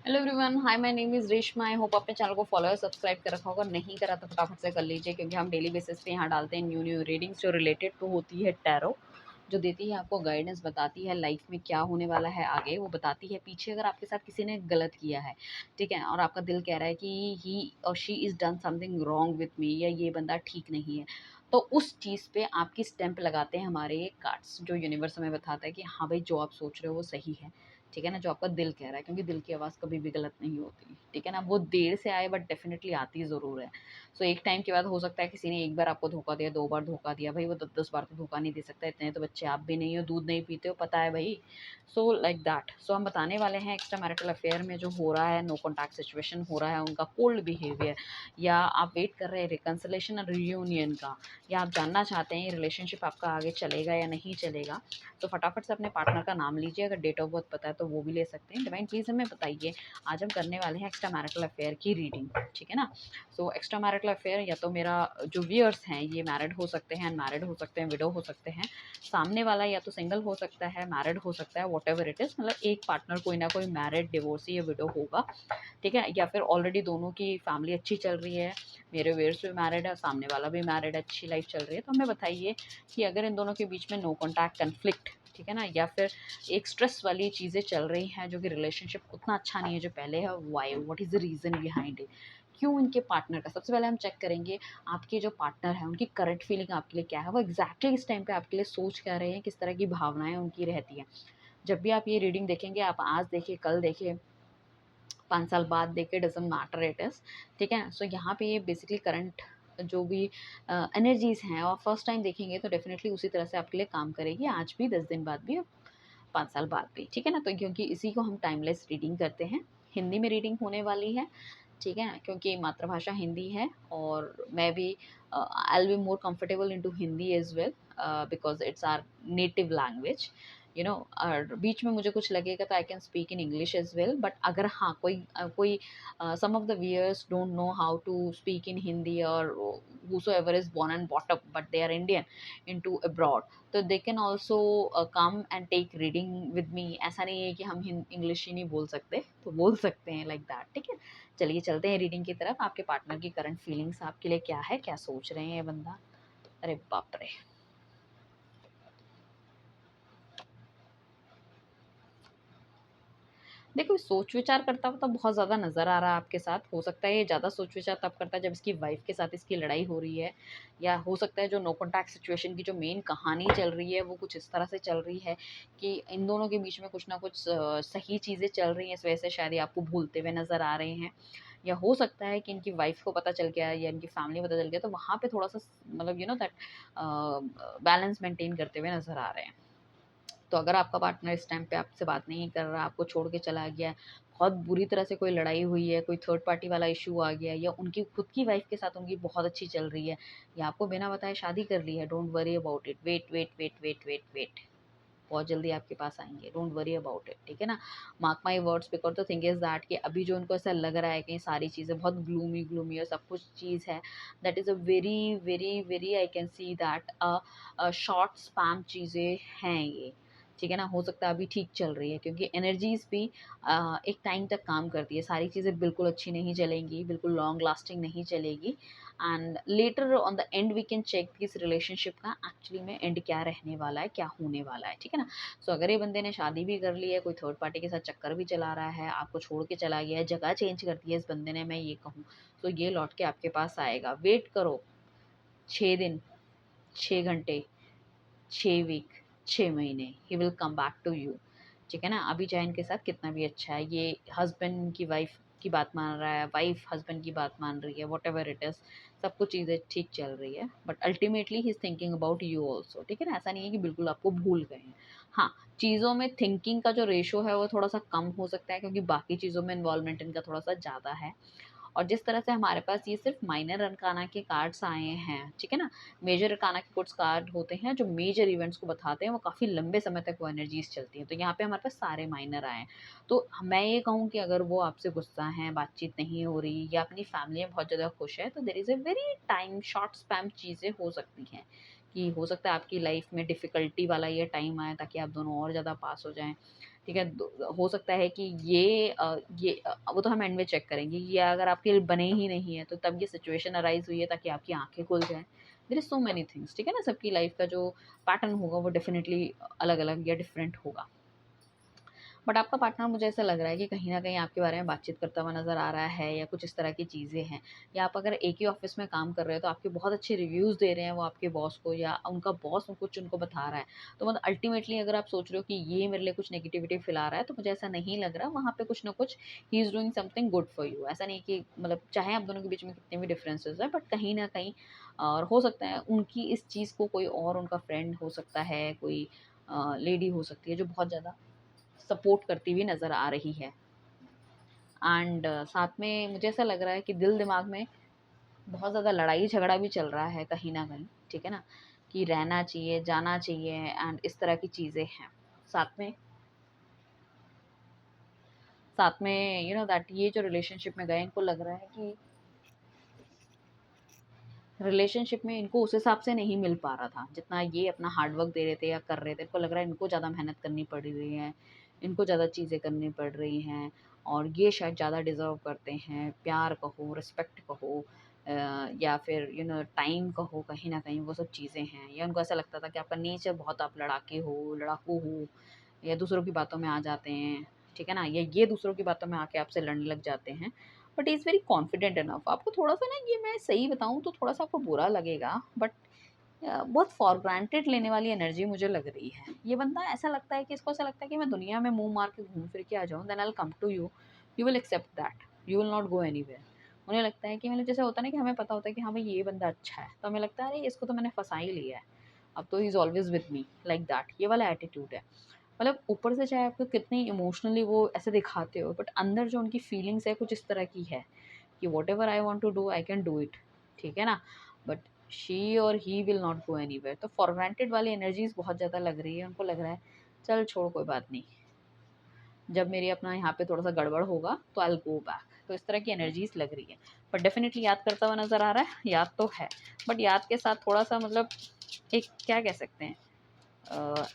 Hello everyone, hi, my name is Reshma. I hope आपने channel को follow और subscribe कर रखा होगा। नहीं करा तो फटाफट से कर लीजिए, क्योंकि हम डेली बेसिस पे यहाँ डालते हैं न्यू न्यू रीडिंग्स जो रिलेटेड टू होती है टैरो, जो देती है आपको गाइडेंस, बताती है लाइफ में क्या होने वाला है आगे, वो बताती है पीछे अगर आपके साथ किसी ने गलत किया है, ठीक है, और आपका दिल कह रहा है कि ही और she is done something wrong with me, या ये बंदा ठीक नहीं है, तो उस चीज़ पे आपकी स्टैंप लगाते हैं हमारे ये कार्ड्स, जो यूनिवर्स हमें बताता है कि हाँ भाई, जो आप सोच रहे हो वो सही है। ठीक है ना, जो आपका दिल कह रहा है, क्योंकि दिल की आवाज़ कभी भी गलत नहीं होती। ठीक है ना, वो देर से आए बट डेफिनेटली आती ज़रूर है। सो एक टाइम के बाद हो सकता है किसी ने एक बार आपको धोखा दिया, 2 बार धोखा दिया, भाई वो 10-10 बार तो धोखा नहीं दे सकता, इतने तो बच्चे आप भी नहीं हो, दूध नहीं पीते हो, पता है भई। So like that. सो हम बताने वाले हैं एक्स्ट्रा मैरिटल अफेयर में जो हो रहा है, नो कॉन्टैक्ट सिचुएशन हो रहा है, उनका कोल्ड बिहेवियर, या आप वेट कर रहे हैं रिकंसिलेशन और रियूनियन का, या आप जानना चाहते हैं रिलेशनशिप आपका आगे चलेगा या नहीं चलेगा, तो फटाफट से अपने पार्टनर का नाम लीजिए। अगर डेट ऑफ बर्थ पता है तो वो भी ले सकते हैं। डिवाइन प्लीज़ हमें बताइए, आज हम करने वाले हैं एक्स्ट्रा मैरिटल अफेयर की रीडिंग। ठीक है ना। सो एक्स्ट्रा मैरिटल अफेयर, या तो मेरा जो व्यूअर्स हैं ये मैरिड हो सकते हैं, अनमैरिड हो सकते हैं, विडो हो सकते हैं, सामने वाला या तो सिंगल हो सकता है, मैरिड हो सकता है, वॉट एवर इट इज़, मतलब एक पार्टनर कोई ना कोई मैरिड, डिवोर्सी या विडो होगा। ठीक है, या फिर ऑलरेडी दोनों की फैमिली अच्छी चल रही है, मेरे व्यूअर्स भी मैरिड है, सामने वाला भी मैरिड है, अच्छी लाइफ चल रही है, तो हमें बताइए कि अगर इन दोनों के बीच में नो कॉन्टैक्ट, कन्फ्लिक्ट, ठीक है ना, या फिर एक स्ट्रेस वाली चीज़ें चल रही हैं, जो कि रिलेशनशिप उतना अच्छा नहीं है जो पहले है, why, what is the reason behind it, क्यों इनके पार्टनर का। सबसे पहले हम चेक करेंगे आपके जो पार्टनर हैं उनकी करंट फीलिंग आपके लिए क्या है, वो एग्जैक्टली इस टाइम पे आपके लिए सोच क्या रहे हैं, किस तरह की भावनाएं उनकी रहती हैं। जब भी आप ये रीडिंग देखेंगे, आप आज देखिए, कल देखिए, 5 साल बाद देखे, डज़न्ट मैटर इट इज़। ठीक है। सो यहाँ पे ये बेसिकली करंट जो भी एनर्जीज़ हैं, और फर्स्ट टाइम देखेंगे तो डेफ़िनेटली उसी तरह से आपके लिए काम करेगी, आज भी, 10 दिन बाद भी, और 5 साल बाद भी। ठीक है ना? तो क्योंकि इसी को हम टाइमलेस रीडिंग करते हैं। हिंदी में रीडिंग होने वाली है, ठीक है? क्योंकि मातृभाषा हिंदी है, और मैं भी I will be more comfortable into Hindi as well, because it's our native language, और बीच में मुझे कुछ लगेगा तो I can speak in English as well, but अगर हाँ, कोई some of the viewers don't know how to speak in Hindi, और whosoever is born and brought up but they are Indian into abroad, तो they can also come and take reading with me. ऐसा नहीं है कि हम English ही नहीं बोल सकते, तो बोल सकते हैं लाइक दैट। ठीक है, चलिए चलते हैं रीडिंग की तरफ। आपके पार्टनर की करंट फीलिंग्स आपके लिए क्या है, क्या सोच रहे हैं ये बंदा। अरे बाप रे। देखो, सोच विचार करता हुआ तो बहुत ज़्यादा नज़र आ रहा है आपके साथ। हो सकता है ये ज़्यादा सोच विचार तब करता है जब इसकी वाइफ़ के साथ इसकी लड़ाई हो रही है, या हो सकता है जो नो कॉन्टैक्ट सिचुएशन की जो मेन कहानी चल रही है वो कुछ इस तरह से चल रही है कि इन दोनों के बीच में कुछ ना कुछ सही चीज़ें चल रही हैं, इस वजह से शायद ये आपको भूलते हुए नज़र आ रहे हैं। या हो सकता है कि इनकी वाइफ़ को पता चल गया, या इनकी फैमिली को पता चल गया, तो वहाँ पे थोड़ा-सा मतलब दैट बैलेंस मेंटेन करते हुए नज़र आ रहे हैं। तो अगर आपका पार्टनर इस टाइम पे आपसे बात नहीं कर रहा, आपको छोड़ के चला गया है, बहुत बुरी तरह से कोई लड़ाई हुई है, कोई थर्ड पार्टी वाला इश्यू आ गया है, या उनकी खुद की वाइफ़ के साथ उनकी बहुत अच्छी चल रही है, या आपको बिना बताए शादी कर ली है, don't worry about it, wait, wait, wait, wait, wait, wait. बहुत जल्दी आपके पास आएँगे, डोंट वरी अबाउट इट, ठीक है ना? Mark my words, because the thing is that कि अभी जो उनको ऐसा लग रहा है कि सारी चीज़ें बहुत ग्लूमी ग्लूमी और सब कुछ चीज़ है, that is a very, very, very, I can see that short spam चीज़ें हैं ये। ठीक है ना? हो सकता है अभी ठीक चल रही है, क्योंकि एनर्जीज़ भी एक टाइम तक काम करती है। सारी चीज़ें बिल्कुल अच्छी नहीं चलेंगी, बिल्कुल लॉन्ग लास्टिंग नहीं चलेगी, and later on the end we can check इस रिलेशनशिप का एक्चुअली में एंड क्या रहने वाला है, क्या होने वाला है। ठीक है ना? सो अगर ये बंदे ने शादी भी कर ली है, कोई थर्ड पार्टी के साथ चक्कर भी चला रहा है, आपको छोड़ के चला गया है, जगह चेंज कर दी है इस बंदे ने, मैं ये कहूँ, तो ये लौट के आपके पास आएगा। वेट करो, 6 दिन, 6 घंटे, 6 वीक, 6 महीने, he will come back to you. ठीक है ना? अभी चाहे इनके साथ कितना भी अच्छा है, ये हस्बैंड की वाइफ़ की बात मान रहा है, वाइफ़ हस्बैंड की बात मान रही है, व्हाटएवर इट इज़, सब कुछ चीज़ें ठीक चल रही है, but ultimately he is thinking about you also. ठीक है ना? ऐसा नहीं है कि बिल्कुल आपको भूल गए हैं। हाँ, चीज़ों में थिंकिंग का जो रेशो है वो थोड़ा-सा कम हो सकता है, क्योंकि बाकी चीज़ों में इन्वॉल्वमेंट इनका थोड़ा-सा ज़्यादा है। और जिस तरह से हमारे पास ये सिर्फ माइनर अरकाना के कार्ड्स आए हैं, ठीक है ना? मेजर अरकाना के कुछ कार्ड होते हैं जो मेजर इवेंट्स को बताते हैं, वो काफ़ी लंबे समय तक वो एनर्जीज़ चलती हैं। तो यहाँ पे हमारे पास सारे माइनर आए हैं। तो मैं ये कहूँ कि अगर वो आपसे गुस्सा हैं, बातचीत नहीं हो रही, या अपनी फैमिली में बहुत ज़्यादा खुश है, तो there is a very time short spam चीज़ें हो सकती हैं, कि हो सकता है आपकी लाइफ में डिफ़िकल्टी वाला ये टाइम आए ताकि आप दोनों और ज़्यादा पास हो जाएँ। ठीक है? हो सकता है कि वो तो हम एंड में चेक करेंगे, ये अगर आपके लिए बने ही नहीं है, तो तब ये सिचुएशन अराइज़ हुई है ताकि आपकी आँखें खुल जाएँ। There is so many things, ठीक है ना? सबकी लाइफ़ का जो पैटर्न होगा वो डेफ़िनिटली अलग-अलग या डिफरेंट होगा। बट आपका पार्टनर मुझे ऐसा लग रहा है कि कहीं न कहीं आपके बारे में बातचीत करता हुआ नज़र आ रहा है या कुछ इस तरह की चीज़ें हैं। या आप अगर एक ही ऑफ़िस में काम कर रहे हो तो आपके बहुत अच्छे रिव्यूज़ दे रहे हैं वो आपके बॉस को या उनका बॉस कुछ उनको बता रहा है। तो मतलब अल्टीमेटली अगर आप सोच रहे हो कि ये मेरे लिए कुछ नेगेटिविटी फैला रहा है तो मुझे ऐसा नहीं लग रहा, वहाँ पे कुछ न कुछ he is doing something good for you. ऐसा नहीं कि मतलब चाहे आप दोनों के बीच में कितने भी डिफरेंसेस हैं, बट कहीं न कहीं और हो सकता है उनकी इस चीज़ को कोई और उनका फ्रेंड हो सकता है, कोई लेडी हो सकती है जो बहुत ज़्यादा सपोर्ट करती हुई नज़र आ रही है। एंड साथ में मुझे ऐसा लग रहा है कि दिल-दिमाग में बहुत ज़्यादा लड़ाई-झगड़ा भी चल रहा है कहीं न कहीं, ठीक है ना? कि रहना चाहिए, जाना चाहिए एंड इस तरह की चीज़ें हैं। साथ में साथ में यू नो दैट ये जो रिलेशनशिप में गए, इनको लग रहा है कि रिलेशनशिप में इनको उस हिसाब से नहीं मिल पा रहा था, जितना ये अपना हार्ड वर्क दे रहे थे या कर रहे थे। इनको लग रहा है इनको ज़्यादा मेहनत करनी पड़ रही है, इनको ज़्यादा चीज़ें करनी पड़ रही हैं और ये शायद ज़्यादा डिज़र्व करते हैं। प्यार कहो, रिस्पेक्ट कहो या फिर टाइम कहो, कहीं न कहीं वो सब चीज़ें हैं। या उनको ऐसा लगता था कि आपका नेचर बहुत आप लड़ाके हो, लड़ाकू हो या दूसरों की बातों में आ जाते हैं, ठीक है ना? या ये दूसरों की बातों में आके आपसे लड़ने लग जाते हैं। But he is very confident enough. आपको थोड़ा-सा ना, ये मैं सही बताऊँ तो थोड़ा-सा आपको बुरा लगेगा, बट बहुत फॉर ग्रांटेड लेने वाली एनर्जी मुझे लग रही है। ये बंदा ऐसा लगता है कि इसको ऐसा लगता है कि मैं दुनिया में मुँह मार के घूम फिर के आ जाऊँ, then I will come to you, you will accept that, you will not go anywhere. उन्हें लगता है कि मतलब जैसे होता है ना कि हमें पता होता है कि हाँ भाई ये बंदा अच्छा है, तो हमें लगता है अरे इसको तो मैंने फँसा ही लिया है, अब तो he is always with me, like that, ये वाला एटीट्यूड है। मतलब ऊपर से चाहे आपको कितनी इमोशनली वो ऐसे दिखाते हो, बट अंदर जो उनकी फीलिंग्स है कुछ इस तरह की है कि whatever I want to do I can do it, ठीक है ना? बट शी और he will not go anywhere. तो फॉर ग्रांटेड वाली एनर्जीज बहुत ज़्यादा लग रही है, उनको लग रहा है चल छोड़ कोई बात नहीं, जब मेरी अपना यहाँ पे थोड़ा सा गड़बड़ होगा तो आई विल गो बैक। तो इस तरह की एनर्जीज लग रही है। बट डेफिनेटली याद करता हुआ नज़र आ रहा है, याद तो है, बट याद के साथ थोड़ा सा मतलब एक क्या कह सकते हैं,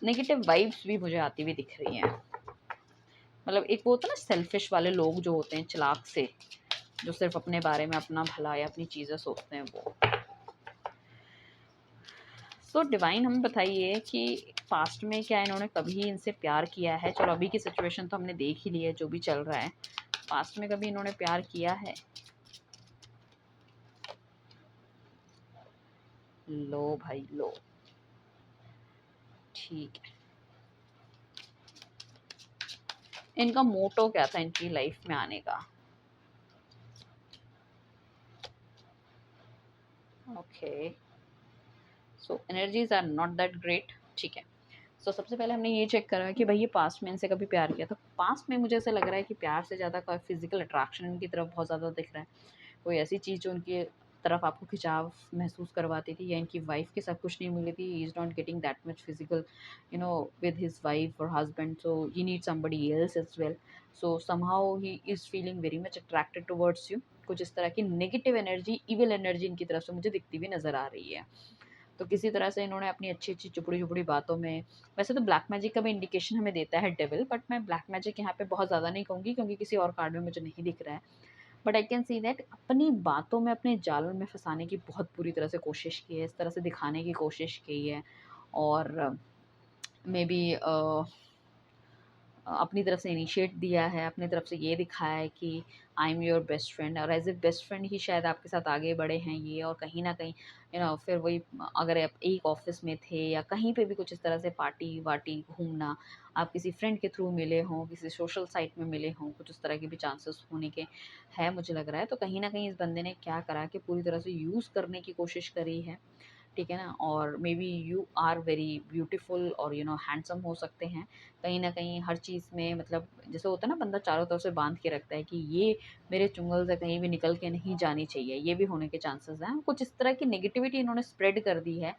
नेगेटिव वाइब्स भी मुझे आती हुई दिख रही हैं। मतलब एक वो होता है ना सेल्फिश वाले लोग जो होते हैं चालाक से, जो सिर्फ अपने बारे में, अपना भला या अपनी चीज़ें सोचते हैं वो। सो डिवाइन हमें बताइए कि पास्ट में क्या इन्होंने कभी इनसे प्यार किया है? चलो अभी की सिचुएशन तो हमने देख ही ली है जो भी चल रहा है। पास्ट में कभी इन्होंने प्यार किया है? लो भाई लो। ठीक है। इनका मोटो क्या था इनकी लाइफ में आने का? Okay. So energies are not that great. ठीक है। सो सबसे पहले हमने ये चेक करा कि भाई ये पास्ट में इनसे कभी प्यार किया, तो पास्ट में मुझे ऐसा लग रहा है कि प्यार से ज़्यादा कोई फिजिकल अट्रैक्शन इनकी तरफ बहुत ज़्यादा दिख रहा है। कोई ऐसी चीज़ जो उनकी तरफ आपको खिंचाव महसूस करवाती थी या इनकी वाइफ के साथ कुछ नहीं मिली थी। He is not getting that much physical with his wife और husband, so he need somebody else as well. So somehow he is feeling very much attracted towards you. कुछ इस तरह की नेगेटिव एनर्जी, इविल एनर्जी इनकी तरफ से मुझे दिखती हुई नज़र आ रही है। तो किसी तरह से इन्होंने अपनी अच्छी-अच्छी चुपड़ी-चुपड़ी बातों में, वैसे तो ब्लैक मैजिक का भी इंडिकेशन हमें देता है डेविल, बट मैं ब्लैक मैजिक यहाँ पे बहुत ज़्यादा नहीं कहूँगी क्योंकि किसी और कार्ड में मुझे नहीं दिख रहा है। But I can see that अपनी बातों में, अपने जाल में फँसाने की बहुत बुरी तरह से कोशिश की है, इस तरह से दिखाने की कोशिश की है और मेबी अपनी तरफ से इनिशिएट दिया है, अपनी तरफ से ये दिखाया है कि I am your best friend, और एज़ ए बेस्ट फ्रेंड ही शायद आपके साथ आगे बढ़े हैं ये। और कहीं न कहीं फिर वही, अगर आप एक ऑफ़िस में थे या कहीं पे भी कुछ इस तरह से पार्टी-वार्टी घूमना, आप किसी फ्रेंड के थ्रू मिले हों, किसी सोशल साइट में मिले हों, कुछ उस तरह के भी चांसेस होने के है मुझे लग रहा है। तो कहीं न कहीं इस बंदे ने क्या करा कि पूरी तरह से यूज़ करने की कोशिश करी है। ठीक है ना? और maybe you are very beautiful और हैंडसम हो सकते हैं। कहीं न कहीं हर चीज़ में मतलब जैसे होता है ना, बंदा चारों तरफ से बाँध के रखता है कि ये मेरे चुंगल से कहीं भी निकल के नहीं जानी चाहिए, ये भी होने के चांसेस हैं। कुछ इस तरह की नेगेटिविटी इन्होंने स्प्रेड कर दी है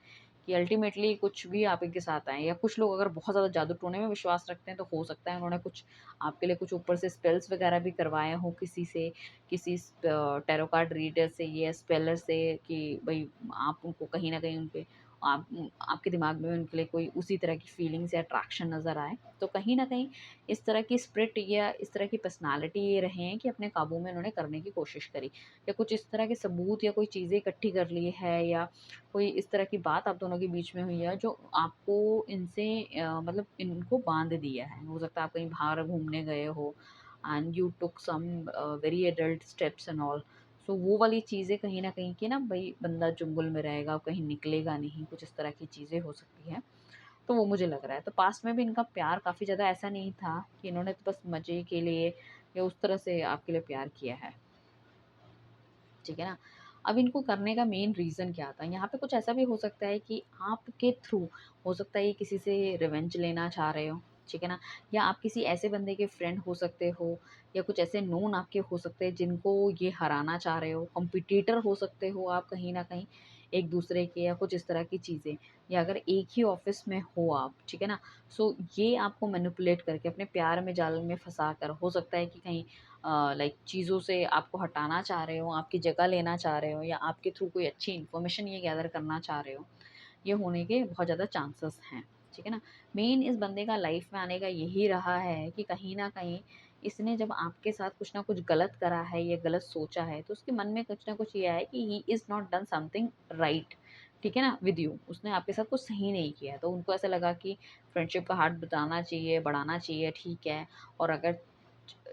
कि अल्टीमेटली कुछ भी आप इनके साथ आए, या कुछ लोग अगर बहुत ज़्यादा जादू टोने में विश्वास रखते हैं तो हो सकता है उन्होंने कुछ आपके लिए कुछ ऊपर से स्पेल्स वगैरह भी करवाए हों किसी से, किसी टैरो कार्ड रीडर से या स्पेलर से, कि भई आप उनको कहीं न कहीं उनके आपके दिमाग में उनके लिए कोई उसी तरह की फीलिंग्स या अट्रैक्शन नज़र आए। तो कहीं न कहीं इस तरह की स्प्रिट या इस तरह की पर्सनैलिटी ये रहे हैं कि अपने काबू में उन्होंने करने की कोशिश करी, या कुछ इस तरह के सबूत या कोई चीज़ें इकट्ठी कर ली है, या कोई इस तरह की बात आप दोनों के बीच में हुई है जो आपको इनसे मतलब इनको बाँध दिया है। हो सकता है आप कहीं बाहर घूमने गए हो and you took some very adult steps and all. So वो वाली चीज़ें कहीं न कहीं कि ना भई बंदा चुंगल में रहेगा, कहीं निकलेगा नहीं, कुछ इस तरह की चीज़ें हो सकती हैं। तो वो मुझे लग रहा है। तो पास्ट में भी इनका प्यार काफ़ी ज़्यादा ऐसा नहीं था कि इन्होंने तो बस मज़े के लिए या उस तरह से आपके लिए प्यार किया है। ठीक है ना? अब इनको करने का मेन रीज़न क्या था? यहाँ पे कुछ ऐसा भी हो सकता है कि आपके थ्रू हो सकता है ये किसी से रिवेंज लेना चाह रहे हो, ठीक है ना? या आप किसी ऐसे बंदे के फ्रेंड हो सकते हो, या कुछ ऐसे नोन आपके हो सकते हैं जिनको ये हराना चाह रहे हो, कॉम्पिटिटर हो सकते हो आप कहीं न कहीं एक-दूसरे के, या कुछ इस तरह की चीज़ें। या अगर एक ही ऑफ़िस में हो आप, ठीक है ना? सो ये आपको मैनिपुलेट करके अपने प्यार में जाल में फँसा कर, हो सकता है कि कहीं लाइक चीज़ों से आपको हटाना चाह रहे हो, आपकी जगह लेना चाह रहे हो, या आपके थ्रू कोई अच्छी इन्फॉर्मेशन ये गैदर करना चाह रहे हो, ये होने के बहुत ज़्यादा चांसेस हैं, ठीक है ना? मेन इस बंदे का लाइफ में आने का यही रहा है कि कहीं न कहीं इसने जब आपके साथ कुछ ना कुछ गलत करा है या गलत सोचा है, तो उसके मन में कुछ ना कुछ ये आया कि ही is not done something right, ठीक है ना? विद यू, उसने आपके साथ कुछ सही नहीं किया। तो उनको ऐसा लगा कि फ्रेंडशिप का हाथ बटाना चाहिए, बढ़ाना चाहिए, ठीक है। और अगर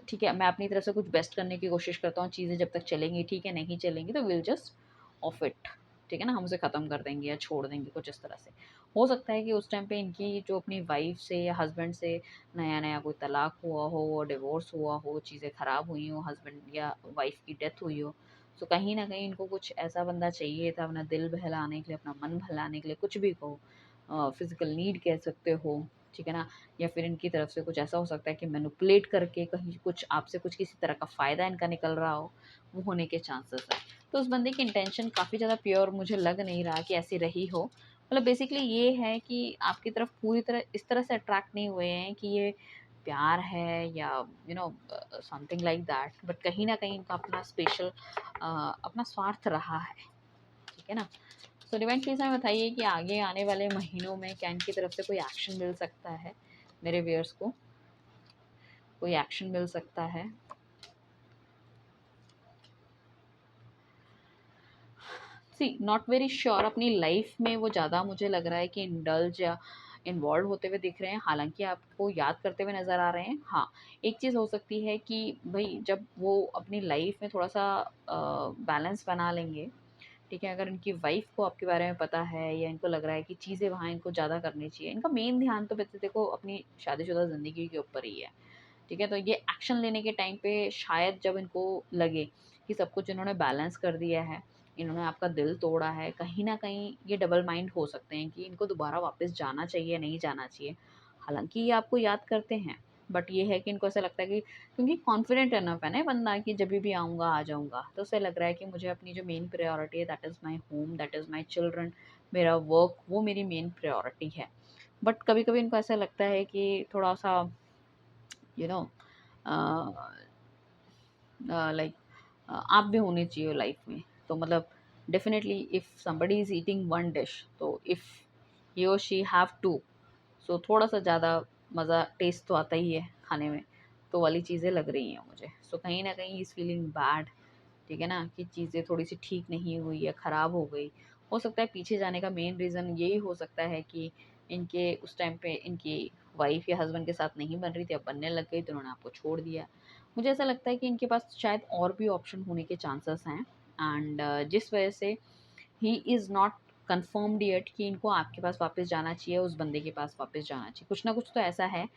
ठीक है, मैं अपनी तरफ से कुछ बेस्ट करने की कोशिश करता हूँ, चीज़ें जब तक चलेंगी ठीक है, नहीं चलेंगी तो विल जस्ट ऑफ इट, ठीक है ना? हम उसे ख़त्म कर देंगे या छोड़ देंगे कुछ इस तरह से। हो सकता है कि उस टाइम पे इनकी जो अपनी वाइफ़ से या हस्बैंड से नया-नया कोई तलाक हुआ हो, डिवोर्स हुआ हो, चीज़ें ख़राब हुई हों, हस्बैंड या वाइफ़ की डेथ हुई हो, तो कहीं न कहीं इनको कुछ ऐसा बंदा चाहिए था अपना दिल बहलाने के लिए, अपना मन बहलाने के लिए, कुछ भी कहो, फ़िज़िकल नीड कह सकते हो, ठीक है ना? या फिर इनकी तरफ से कुछ ऐसा हो सकता है कि मैनिपुलेट करके कहीं कुछ आपसे कुछ किसी तरह का फ़ायदा इनका निकल रहा हो, वो होने के चांसेस हैं। तो उस बंदे की इंटेंशन काफ़ी ज़्यादा प्योर मुझे लग नहीं रहा कि ऐसी रही हो। मतलब बेसिकली ये है कि आपकी तरफ पूरी तरह इस तरह से अट्रैक्ट नहीं हुए हैं कि ये प्यार है या समथिंग लाइक दैट, बट कहीं न कहीं इनका अपना स्पेशल अपना स्वार्थ रहा है, ठीक है ना? सो डिवाइन प्लीज़ हमें बताइए कि आगे आने वाले महीनों में क्या इनकी तरफ से कोई एक्शन मिल सकता है, मेरे व्यूअर्स को कोई एक्शन मिल सकता है? सी नॉट वेरी श्योर, अपनी लाइफ में वो ज़्यादा मुझे लग रहा है कि इंडल्ज या इन्वॉल्व होते हुए दिख रहे हैं, हालाँकि आपको याद करते हुए नज़र आ रहे हैं। हाँ, एक चीज़ हो सकती है कि भई जब वो अपनी लाइफ में थोड़ा-सा बैलेंस बना लेंगे, ठीक है? अगर इनकी वाइफ़ को आपके बारे में पता है या इनको लग रहा है कि चीज़ें वहाँ इनको ज़्यादा करनी चाहिए, इनका मेन ध्यान तो वैसे देखो अपनी शादीशुदा ज़िंदगी के ऊपर ही है, ठीक है? तो ये एक्शन लेने के टाइम पे शायद जब इनको लगे कि सब कुछ इन्होंने बैलेंस कर दिया है, इन्होंने आपका दिल तोड़ा है, कहीं न कहीं ये डबल माइंड हो सकते हैं कि इनको दोबारा वापस जाना चाहिए, नहीं जाना चाहिए। हालाँकि ये आपको याद करते हैं, बट ये है कि इनको ऐसा लगता है कि क्योंकि कॉन्फिडेंट इनफ है ना ये बंदा कि जभी भी आऊँगा, आ जाऊँगा। तो उसे लग रहा है कि मुझे अपनी जो मेन प्रायोरिटी है that is my home, that is my children, मेरा वर्क वो मेरी मेन प्रायोरिटी है। बट कभी-कभी इनको ऐसा लगता है कि थोड़ा-सा यू नो अ लाइक आप भी होने चाहिए लाइफ में। तो मतलब definitely if somebody is eating one dish, तो इफ़ ही और शी हैव टू, सो थोड़ा-सा ज़्यादा मज़ा टेस्ट तो आता ही है खाने में, तो वाली चीज़ें लग रही हैं मुझे। सो कहीं न कहीं ही इज़ फीलिंग बैड, ठीक है ना? कि चीज़ें थोड़ी-सी ठीक नहीं हुई या ख़राब हो गई। हो सकता है पीछे जाने का मेन रीज़न यही हो सकता है कि इनके उस टाइम पे इनकी वाइफ़ या हस्बैंड के साथ नहीं बन रही थी, अब बनने लग गई तो उन्होंने आपको छोड़ दिया। मुझे ऐसा लगता है कि इनके पास शायद और भी ऑप्शन होने के चांसेस हैं, एंड जिस वजह से ही इज़ नॉट कन्फर्म्ड येट कि इनको आपके पास वापस जाना चाहिए, उस बंदे के पास वापस जाना चाहिए। कुछ ना कुछ तो ऐसा है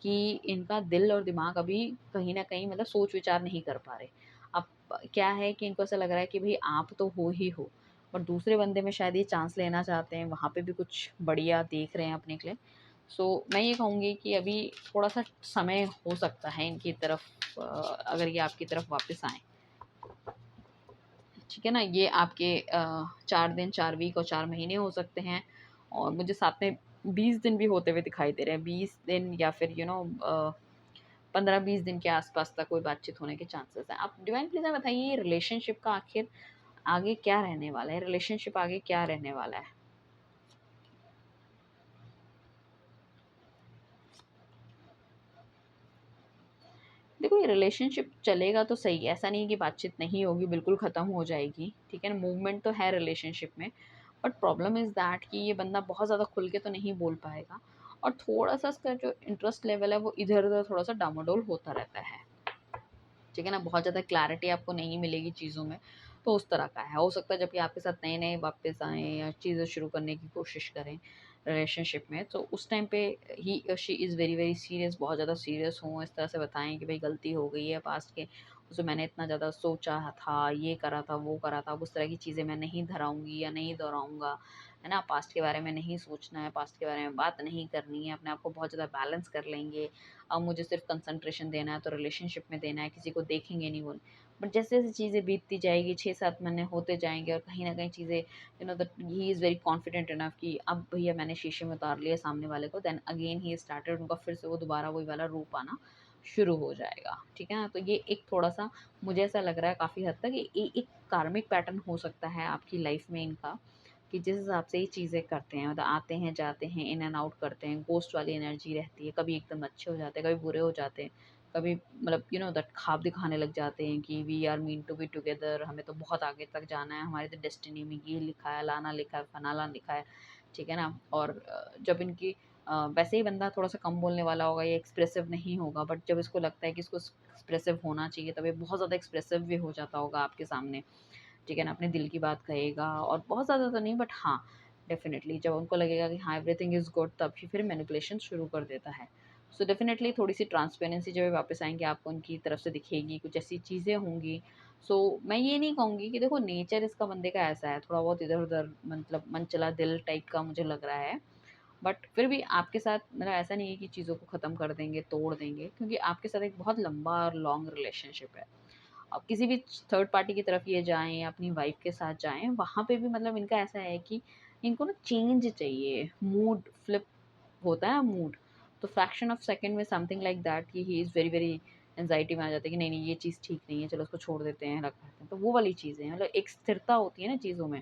कि इनका दिल और दिमाग अभी कहीं न कहीं मतलब सोच-विचार नहीं कर पा रहे। अब क्या है कि इनको ऐसा लग रहा है कि भई आप तो हो ही हो, बट दूसरे बंदे में शायद ये चांस लेना चाहते हैं, वहाँ पे भी कुछ बढ़िया देख रहे हैं अपने के लिए। सो मैं ये कहूँगी कि अभी थोड़ा-सा समय हो सकता है इनकी तरफ, अगर ये आपकी तरफ वापस आएँ। ठीक है ना? ये आपके 4 दिन, 4 वीक और 4 महीने हो सकते हैं, और मुझे साथ में 20 दिन भी होते हुए दिखाई दे रहे हैं। 20 दिन या फिर 15-20 दिन के आस-पास तक कोई बातचीत होने के चांसेस हैं। आप डिवाइन प्लीज़ हमें बताइए रिलेशनशिप का आखिर आगे क्या रहने वाला है? रिलेशनशिप आगे क्या रहने वाला है? देखो, ये रिलेशनशिप चलेगा तो सही है, ऐसा नहीं है कि बातचीत नहीं होगी, बिल्कुल ख़त्म हो जाएगी, ठीक है ना? मूवमेंट तो है रिलेशनशिप में, बट प्रॉब्लम इज़ दैट कि ये बंदा बहुत ज़्यादा खुल के तो नहीं बोल पाएगा और थोड़ा-सा इसका जो इंटरेस्ट लेवल है वो इधर-उधर थोड़ा-सा डामाडोल होता रहता है, ठीक है ना? बहुत ज़्यादा क्लैरिटी आपको नहीं मिलेगी चीज़ों में, तो उस तरह का है। हो सकता है जब ये आपके साथ नए-नए वापस आएँ या चीज़ें शुरू करने की कोशिश करें रिलेशनशिप में, तो उस टाइम पे ही she is very, very serious, बहुत ज़्यादा सीरियस हों, इस तरह से बताएँ कि भई गलती हो गई है पास्ट के, उसमें मैंने इतना ज़्यादा सोचा था, ये करा था, वो करा था, अब उस तरह की चीज़ें मैं नहीं दोहराऊँगी या नहीं दोहराऊँगा, है ना? पास्ट के बारे में नहीं सोचना है, पास्ट के बारे में बात नहीं करनी है, अपने आप को बहुत ज़्यादा बैलेंस कर लेंगे। अब मुझे सिर्फ कंसंट्रेशन देना है तो रिलेशनशिप में देना है, किसी को देखेंगे नहीं वो। बट जैसे-जैसे चीज़ें बीतती जाएगी, 6-7 महीने होते जाएँगे और कहीं न कहीं चीज़ें that he is very confident enough कि अब भैया मैंने शीशे में उतार लिया सामने वाले को, देन अगेन ही स्टार्टेड, उनका फिर से वो दोबारा वही वाला रूप आना शुरू हो जाएगा, ठीक है ना? तो ये एक थोड़ा-सा मुझे ऐसा लग रहा है काफ़ी हद तक एक कार्मिक पैटर्न हो सकता है आपकी लाइफ़ में इनका, कि जिस हिसाब से ये चीज़ें करते हैं, मतलब आते हैं, जाते हैं, इन एंड आउट करते हैं, घोस्ट वाली एनर्जी रहती है, कभी एकदम अच्छे हो जाते हैं, कभी बुरे हो जाते हैं, कभी मतलब दैट ख्वाब दिखाने लग जाते हैं कि we are mean to be together, हमें तो बहुत आगे तक जाना है, हमारी तो डेस्टिनी में ये लिखा है, लाना लिखा है, फलाना लिखा है, ठीक है ना? और जब इनकी वैसे ही बंदा थोड़ा-सा कम बोलने वाला होगा, ये एक्सप्रेसिव नहीं होगा, बट जब इसको लगता है कि इसको एक्सप्रेसिव होना चाहिए, तब ये बहुत ज़्यादा एक्सप्रेसिव भी हो जाता होगा आपके सामने। ठीक है ना? अपने दिल की बात कहेगा और बहुत ज़्यादा तो नहीं, बट हाँ, डेफ़िनेटली जब उनको लगेगा कि हाँ, एवरीथिंग इज़ गुड, तब ही फिर मैनिपुलेशन शुरू कर देता है। सो डेफ़िनेटली थोड़ी-सी ट्रांसपेरेंसी जब ये वापस आएँगे आपको उनकी तरफ से दिखेगी, कुछ ऐसी चीज़ें होंगी। सो मैं ये नहीं कहूँगी कि देखो नेचर इसका बंदे का ऐसा है, थोड़ा बहुत इधर-उधर मतलब मन चला दिल टाइप का मुझे लग रहा है। बट फिर भी आपके साथ मतलब ऐसा नहीं है कि चीज़ों को ख़त्म कर देंगे, तोड़ देंगे, क्योंकि आपके साथ एक बहुत लंबा और लॉन्ग रिलेशनशिप है। अब किसी भी थर्ड पार्टी की तरफ ये जाएँ या अपनी वाइफ़ के साथ जाएँ, वहाँ पे भी मतलब इनका ऐसा है कि इनको ना चेंज चाहिए, मूड फ्लिप होता है ना मूड, तो फ्रैक्शन ऑफ सेकंड में समथिंग लाइक दैट कि he is very, very anxiety में आ जाते हैं कि नहीं, नहीं ये चीज़ ठीक नहीं है, चलो उसको छोड़ देते हैं, रख देते हैं। तो वो वाली चीज़ें हैं, मतलब एक स्थिरता होती है ना चीज़ों में,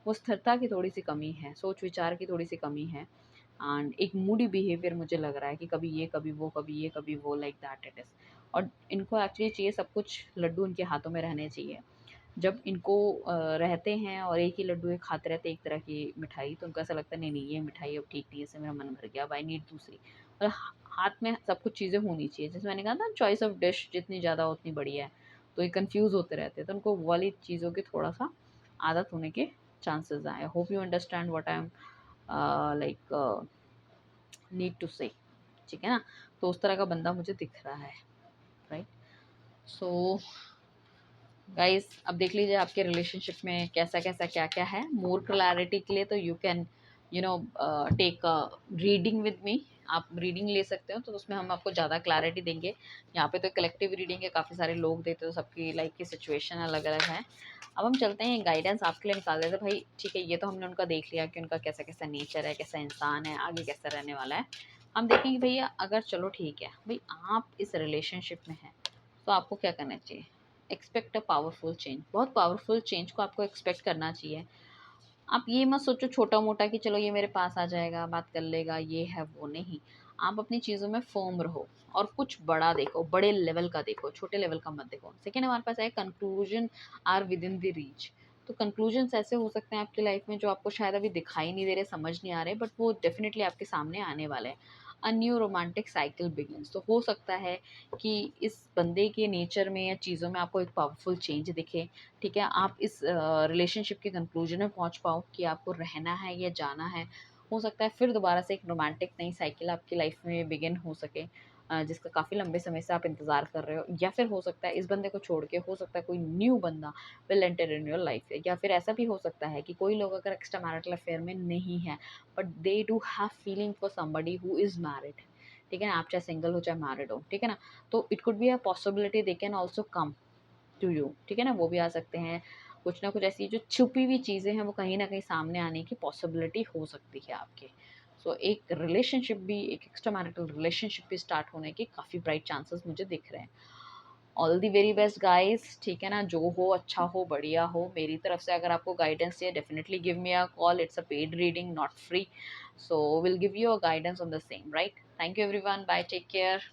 वो स्थिरता की थोड़ी-सी कमी है, सोच-विचार की थोड़ी-सी कमी है एंड एक मूडी बिहेवियर मुझे लग रहा है कि कभी ये, कभी वो, कभी ये, कभी वो, लाइक दैट इट इज़। और इनको एक्चुअली चाहिए सब कुछ लड्डू इनके हाथों में रहने चाहिए। जब इनको रहते हैं और एक ही लड्डू ये खाते रहते हैं एक तरह की मिठाई, तो उनको ऐसा लगता है नहीं, नहीं ये मिठाई अब ठीक नहीं है, इससे मेरा मन भर गया, अब आई नीड दूसरी। मतलब हाथ में सब कुछ चीज़ें होनी चाहिए। जैसे मैंने कहा था चॉइस ऑफ डिश जितनी ज़्यादा उतनी बढ़िया है। तो ये कन्फ्यूज़ होते रहते हैं, तो उनको वो वाली चीज़ों की थोड़ा-सा आदत होने के चांसेस हैं। I hope you understand what I am like need to say, ठीक है ना? तो उस तरह का बंदा मुझे दिख रहा है, राइट? सो गाइस अब देख लीजिए आपके रिलेशनशिप में कैसा-कैसा, क्या-क्या है। मोर क्लैरिटी के लिए तो you can take a reading with me. आप रीडिंग ले सकते हो, तो उसमें हम आपको ज़्यादा क्लैरिटी देंगे। यहाँ पे तो कलेक्टिव रीडिंग है, काफ़ी सारे लोग देते हो, सबकी लाइफ की सिचुएशन अलग-अलग है। अब हम चलते हैं गाइडेंस आपके लिए निकाल देते हैं भाई, ठीक है, ये तो हमने उनका देख लिया कि उनका कैसा-कैसा नेचर है, कैसा इंसान है, आगे कैसा रहने वाला है। हम देखेंगे भैया अगर चलो ठीक है, भई आप इस रिलेशनशिप में हैं, तो आपको क्या करना चाहिए? एक्सपेक्ट अ पावरफुल चेंज, बहुत पावरफुल चेंज को आपको एक्सपेक्ट करना चाहिए। आप ये मत सोचो छोटा-मोटा कि चलो ये मेरे पास आ जाएगा, बात कर लेगा, ये है, वो नहीं। आप अपनी चीज़ों में फ़र्म रहो और कुछ बड़ा देखो, बड़े लेवल का देखो, छोटे लेवल का मत देखो। सेकंड हमारे पास है conclusion are within the reach. तो कंक्लूजन्स ऐसे हो सकते हैं आपकी लाइफ़ में जो आपको शायद अभी दिखाई नहीं दे रहे, समझ नहीं आ रहे, बट वो डेफ़िनिटली आपके सामने आने वाले हैं। A new romantic cycle begins. तो हो सकता है कि इस बंदे के नेचर में या चीज़ों में आपको एक पावरफुल चेंज दिखे, ठीक है? आप इस रिलेशनशिप के कंक्लूजन में पहुँच पाओ कि आपको रहना है या जाना है। हो सकता है फिर दोबारा से एक रोमांटिक नई साइकिल आपकी लाइफ में बिगिन हो सके, जिसका काफ़ी लंबे समय से आप इंतज़ार कर रहे हो, या फिर हो सकता है इस बंदे को छोड़ के हो सकता है कोई न्यू बंदा will enter in your life, या फिर ऐसा भी हो सकता है कि कोई लोग अगर एक्स्ट्रा मैरिटल अफेयर में नहीं है, but they do have feeling for somebody who is married, ठीक है ना? आप चाहे सिंगल हो चाहे मैरिड हो, ठीक है ना? तो it could be a possibility they can also come to you, ठीक है ना? वो भी आ सकते हैं। कुछ ना कुछ ऐसी जो छुपी हुई चीज़ें हैं वो कहीं न कहीं सामने आने की पॉसिबिलिटी हो सकती है आपके। सो एक रिलेशनशिप भी, एक एक्स्ट्रा मैरिटल रिलेशनशिप भी स्टार्ट होने के काफ़ी ब्राइट चांसेस मुझे दिख रहे हैं। All the very best guys, ठीक है ना? जो हो अच्छा हो, बढ़िया हो। मेरी तरफ से अगर आपको गाइडेंस चाहिए definitely give me a call, it's a paid reading not free. So will give you a guidance on the same, right? Thank you everyone, bye, take care.